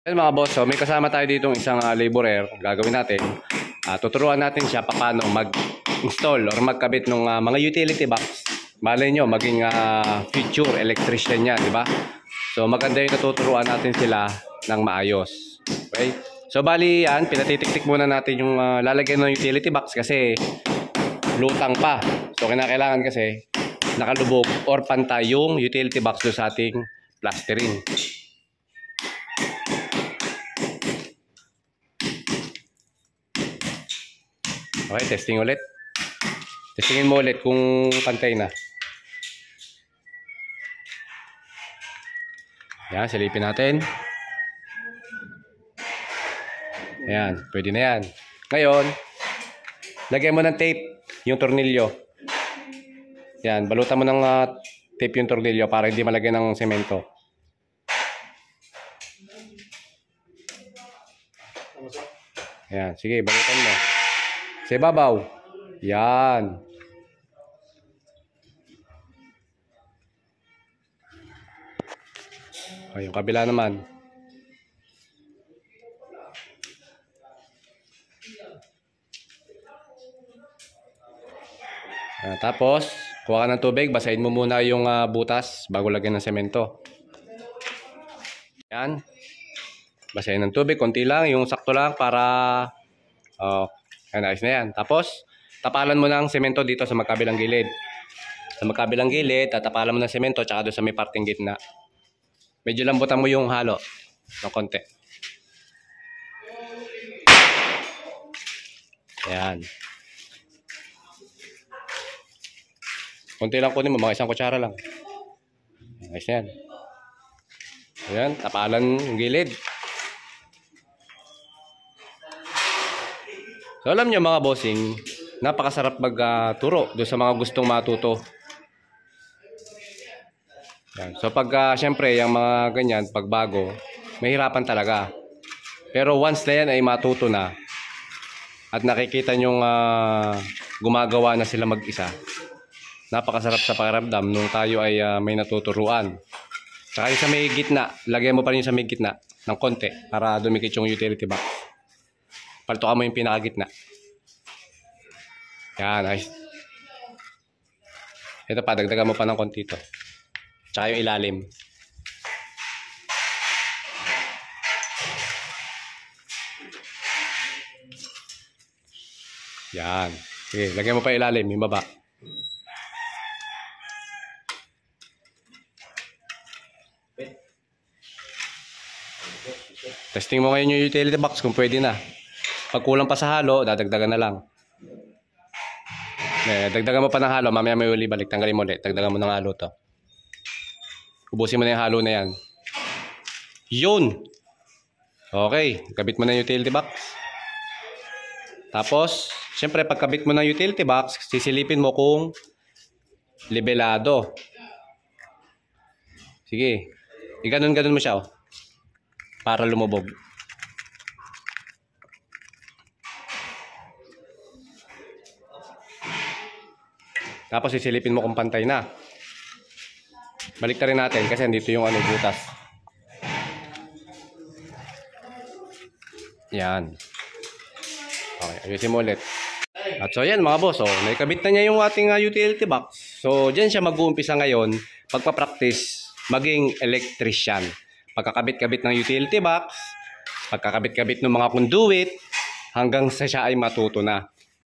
Ayun mga boss, so may kasama tayo dito isang laborer. Gagawin natin, tuturuan natin siya paano mag-install or magkabit ng mga utility box. Malay nyo, maging future electrician yan, di ba? So maganda yung natuturuan natin sila ng maayos. Okay? So bali yan, pinatitik-tik muna natin yung lalagyan ng utility box kasi lutang pa. So kinakailangan kasi nakalubog or pantay yung utility box doon sa ating plastering. Okay, testing ulit. Testingin mo ulit kung pantay na. Yan, silipin natin. Ayan, pwede na yan. Ngayon, lagyan mo ng tape yung tornilyo. Yan, balutan mo ng tape yung tornilyo para hindi malagyan ng semento. Ayan, sige, balutan mo. Sa ibabaw. Yan. Okay, yung kabila naman. Tapos, kuha ka ng tubig. Basahin mo muna yung butas bago lagyan ng semento. Yan. Basahin ng tubig. Konti lang. Yung sakto lang para... ayos na yan. Tapos, tapalan mo ng semento dito sa magkabilang gilid. Sa magkabilang gilid, tatapalan mo ng semento tsaka doon sa may parting gitna. Medyo lambutan mo yung halo ng konti. Ayan. Konti lang kunin mo, mga 1 kutsara lang. Ayos na yan. Ayan, tapalan yung gilid. So alam nyo mga bossing, napakasarap magturo doon sa mga gustong matuto. Yan. So pag syempre yung mga ganyan, pag bago, mahirapan talaga. Pero once na yan ay matuto na at nakikita nyong gumagawa na sila mag-isa, napakasarap sa pakiramdam nung tayo ay may natuturuan. Tsaka yung sa may gitna, lagyan mo pa rin yung sa may gitna ng konti para dumikit yung utility box. Paltukan mo yung pinakagitna. Yan, nice. Ito pa, dagdagan mo pa ng konti ito. Tsaka yung ilalim. Yan. Sige, lagyan mo pa ilalim, yung baba. Testing mo ngayon yung utility box kung pwede na. Pag kulang pa sa halo, dadagdagan na lang. Dagdagan mo pa ng halo, mamaya may uli balik, tanggalin mo ulit. Dagdagan mo ng halo to. Ubusin mo na yung halo na yan. Yun! Okay, kabit mo na yung utility box. Tapos, syempre pagkabit mo ng utility box, sisilipin mo kung libelado. Sige, iganon-ganon mo siya para lumubog. Tapos sisilipin mo kung pantay na. Balik na rin natin kasi andito yung butas. Yan. Okay, ayusin mo ulit. At so yan mga boss, naikabit na niya yung ating utility box. So dyan siya mag-uumpisa ngayon pagpapractice maging electrician. Pagkakabit-kabit ng utility box, pagkakabit-kabit ng mga conduit, hanggang sa siya ay matuto na.